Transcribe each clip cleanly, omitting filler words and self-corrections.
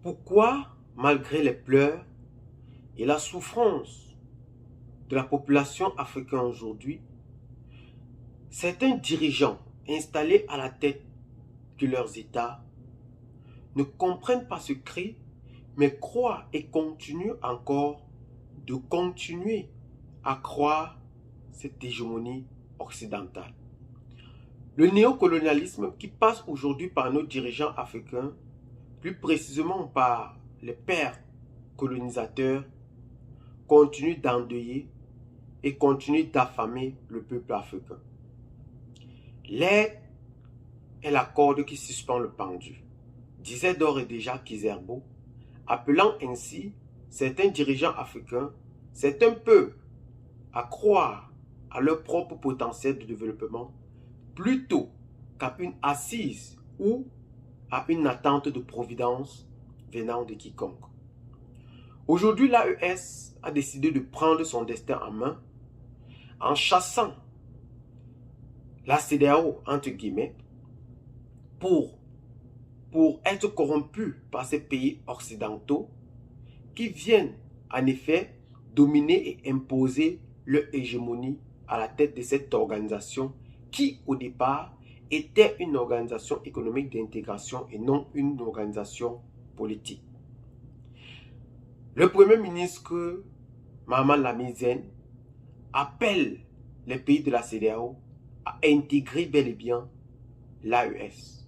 Pourquoi, malgré les pleurs et la souffrance de la population africaine aujourd'hui, certains dirigeants installés à la tête de leurs États ne comprennent pas ce cri, mais croient et continuent encore de continuer à croire cette hégémonie occidentale. Le néocolonialisme qui passe aujourd'hui par nos dirigeants africains, plus précisément par les pères colonisateurs, continue d'endeuiller et continue d'affamer le peuple africain. L'aide est la corde qui suspend le pendu, disait d'ores et déjà Kizerbo, appelant ainsi certains dirigeants africains, certains peuples à croire à leur propre potentiel de développement plutôt qu'à une assise ou à une attente de providence venant de quiconque. Aujourd'hui, l'AES a décidé de prendre son destin en main en chassant la CEDEAO, entre guillemets, pour être corrompu par ces pays occidentaux qui viennent en effet dominer et imposer leur hégémonie à la tête de cette organisation qui au départ était une organisation économique d'intégration et non une organisation politique. Le Premier ministre Mahaman Lamine Zen appelle les pays de la CEDEAO à intégrer bel et bien l'AES.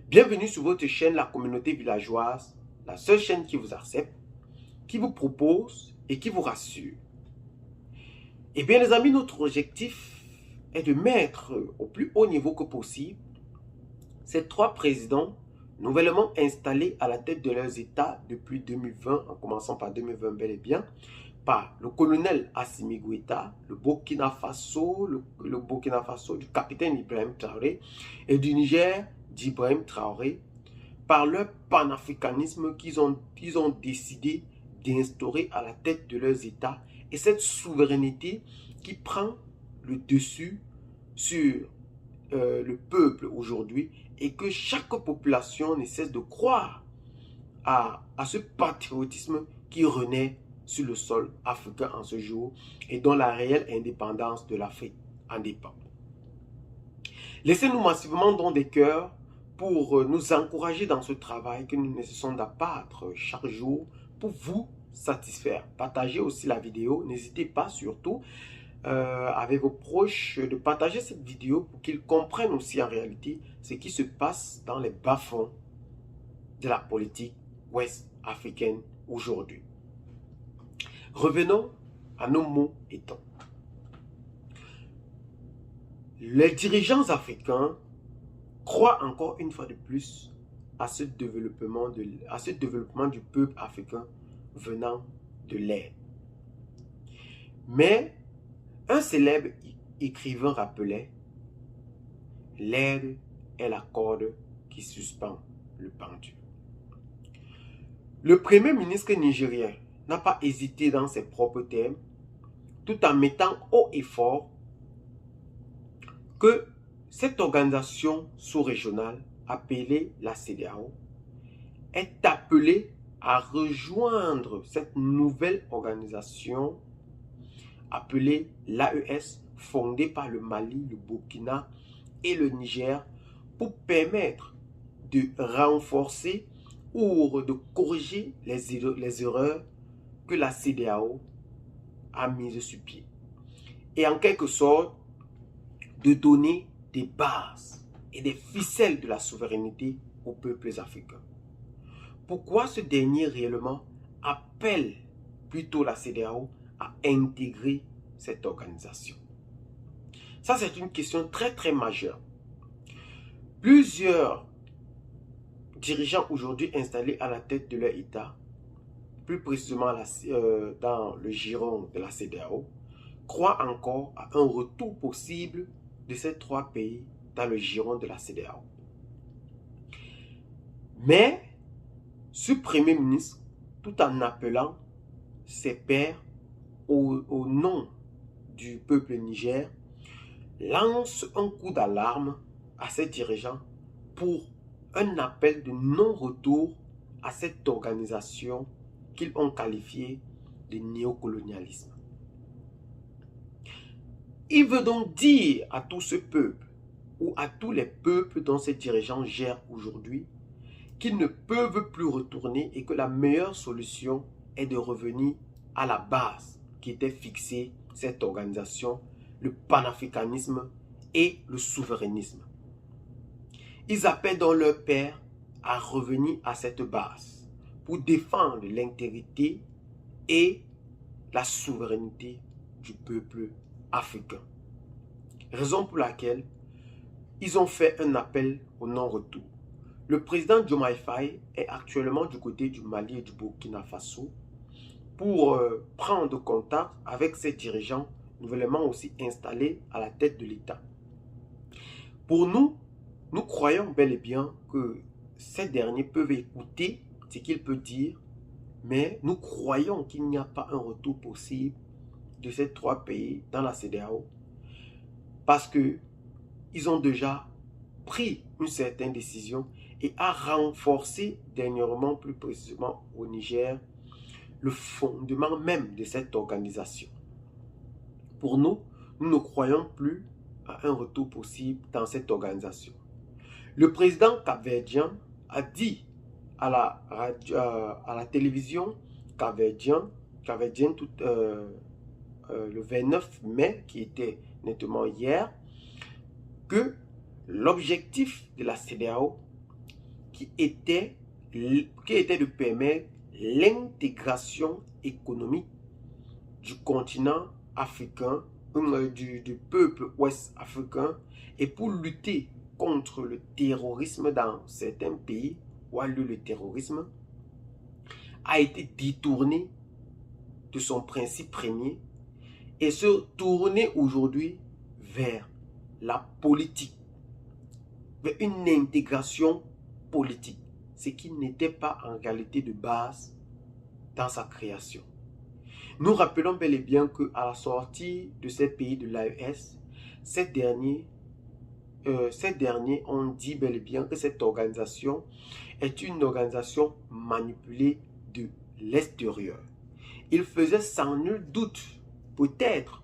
Bienvenue sur votre chaîne La Communauté Villageoise, la seule chaîne qui vous accepte, qui vous propose et qui vous rassure. Eh bien les amis, notre objectif est de mettre au plus haut niveau que possible ces trois présidents nouvellement installés à la tête de leurs États depuis 2020, en commençant par 2020 bel et bien, par le colonel Assimi Goïta, le Burkina Faso du capitaine Ibrahim Traoré et du Niger d'Ibrahim Traoré, par leur panafricanisme qu'ils ont décidé d'instaurer à la tête de leurs États et cette souveraineté qui prend le dessus sur le peuple aujourd'hui et que chaque population ne cesse de croire à ce patriotisme qui renaît sur le sol africain en ce jour et dont la réelle indépendance de l'Afrique en dépend. Laissez-nous massivement dans des cœurs pour nous encourager dans ce travail que nous ne cessons d'abattre chaque jour pour vous satisfaire. Partagez aussi la vidéo, n'hésitez pas surtout avec vos proches de partager cette vidéo pour qu'ils comprennent aussi en réalité ce qui se passe dans les bas-fonds de la politique ouest africaine aujourd'hui. Revenons à nos mots et temps. Les dirigeants africains croient encore une fois de plus à ce développement du peuple africain venant de l'aide. Mais un célèbre écrivain rappelait: l'aide est la corde qui suspend le pendu. Le premier ministre nigérien n'a pas hésité dans ses propres termes, tout en mettant haut et fort que cette organisation sous-régionale appelée la CEDEAO est appelée à rejoindre cette nouvelle organisation appelée l'AES, fondée par le Mali, le Burkina et le Niger, pour permettre de renforcer ou de corriger les erreurs que la CEDEAO a mises sur pied. Et en quelque sorte, de donner des bases et des ficelles de la souveraineté aux peuples africains. Pourquoi ce dernier réellement appelle plutôt la CEDEAO à intégrer cette organisation? Ça, c'est une question très majeure. Plusieurs dirigeants aujourd'hui installés à la tête de leur État, plus précisément dans le giron de la CEDEAO, croient encore à un retour possible de ces trois pays dans le giron de la CEDEAO. Mais ce Premier ministre, tout en appelant ses pairs au nom du peuple Niger, lance un coup d'alarme à ses dirigeants pour un appel de non-retour à cette organisation qu'ils ont qualifiée de néocolonialisme. Il veut donc dire à tout ce peuple, ou à tous les peuples dont ces dirigeants gèrent aujourd'hui, qu'ils ne peuvent plus retourner et que la meilleure solution est de revenir à la base qui était fixée, cette organisation, le panafricanisme et le souverainisme. Ils appellent donc leur père à revenir à cette base pour défendre l'intégrité et la souveraineté du peuple africain. Raison pour laquelle ils ont fait un appel au non-retour. Le président Diomaye Faye est actuellement du côté du Mali et du Burkina Faso pour prendre contact avec ses dirigeants nouvellement aussi installés à la tête de l'État. Pour nous, nous croyons bel et bien que ces derniers peuvent écouter ce qu'il peut dire, mais nous croyons qu'il n'y a pas un retour possible de ces trois pays dans la CEDEAO parce qu'ils ont déjà pris une certaine décision et a renforcé dernièrement, plus précisément au Niger, le fondement même de cette organisation. Pour nous, nous ne croyons plus à un retour possible dans cette organisation. Le président capverdien a dit à la télévision capverdienne le 29 mai, qui était nettement hier, que l'objectif de la CEDEAO qui était de permettre l'intégration économique du continent africain, du peuple ouest africain, et pour lutter contre le terrorisme dans certains pays où a lieu le terrorisme, a été détourné de son principe premier et se tourner aujourd'hui vers la politique, vers une intégration politique, ce qui n'était pas en réalité de base dans sa création. Nous rappelons bel et bien qu'à la sortie de ces pays de l'AES, ces derniers ont dit bel et bien que cette organisation est une organisation manipulée de l'extérieur. Ils faisaient sans nul doute, peut-être,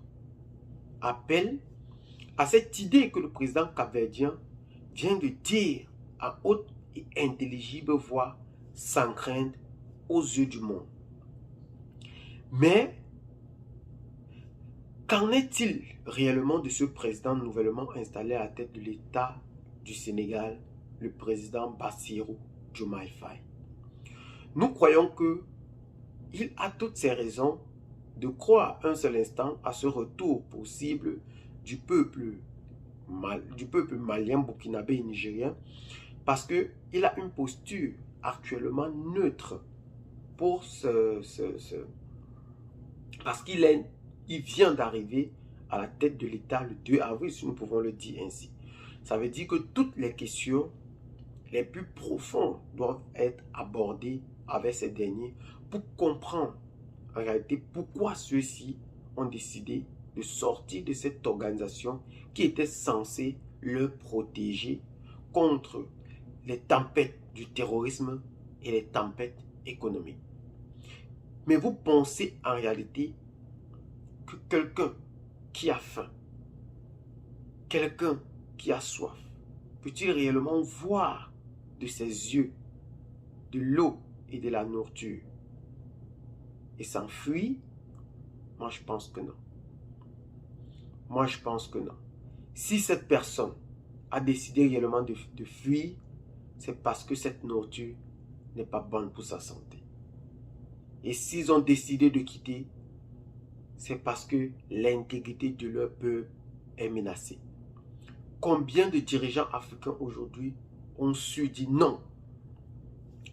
appel à cette idée que le président capverdien vient de dire à haute et intelligible voix, sans crainte, aux yeux du monde. Mais, qu'en est-il réellement de ce président nouvellement installé à la tête de l'État du Sénégal, le président Bassirou Diomaye Faye? Nous croyons qu'il a toutes ses raisons de croire un seul instant à ce retour possible du peuple malien, burkinabé et nigérien, parce qu'il a une posture actuellement neutre pour parce qu'il vient d'arriver à la tête de l'État le 2 avril, si nous pouvons le dire ainsi. Ça veut dire que toutes les questions les plus profondes doivent être abordées avec ces derniers pour comprendre en réalité pourquoi ceux-ci ont décidé de sortir de cette organisation qui était censée leur protéger contre les tempêtes du terrorisme et les tempêtes économiques. Mais vous pensez en réalité que quelqu'un qui a faim, quelqu'un qui a soif, peut-il réellement voir de ses yeux de l'eau et de la nourriture et s'enfuir? Moi, je pense que non. Moi, je pense que non. Si cette personne a décidé réellement de fuir, c'est parce que cette nourriture n'est pas bonne pour sa santé. Et s'ils ont décidé de quitter, c'est parce que l'intégrité de leur peuple est menacée. Combien de dirigeants africains aujourd'hui ont su dire non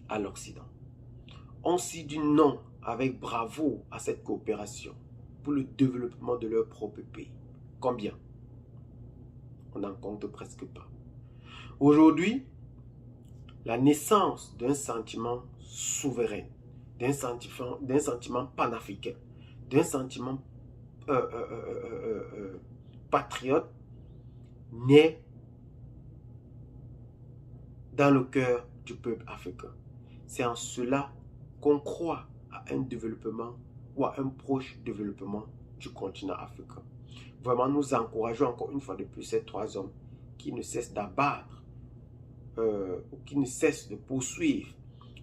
à l'Occident? Ont su dire non avec bravoure à cette coopération pour le développement de leur propre pays? Combien? On n'en compte presque pas. Aujourd'hui, la naissance d'un sentiment souverain, d'un sentiment panafricain, d'un sentiment patriote naît dans le cœur du peuple africain. C'est en cela qu'on croit à un développement ou à un proche développement du continent africain. Vraiment, nous encourageons encore une fois de plus ces 3 hommes qui ne cessent d'abattre, ou qui ne cessent de poursuivre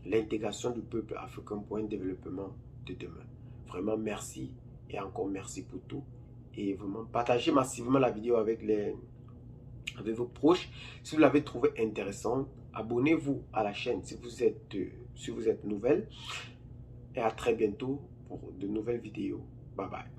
l'intégration du peuple africain pour un développement de demain. Vraiment, merci et encore merci pour tout. Et vraiment, partagez massivement la vidéo avec vos proches. Si vous l'avez trouvé intéressant, abonnez-vous à la chaîne si vous êtes nouvelle. Et à très bientôt pour de nouvelles vidéos. Bye bye.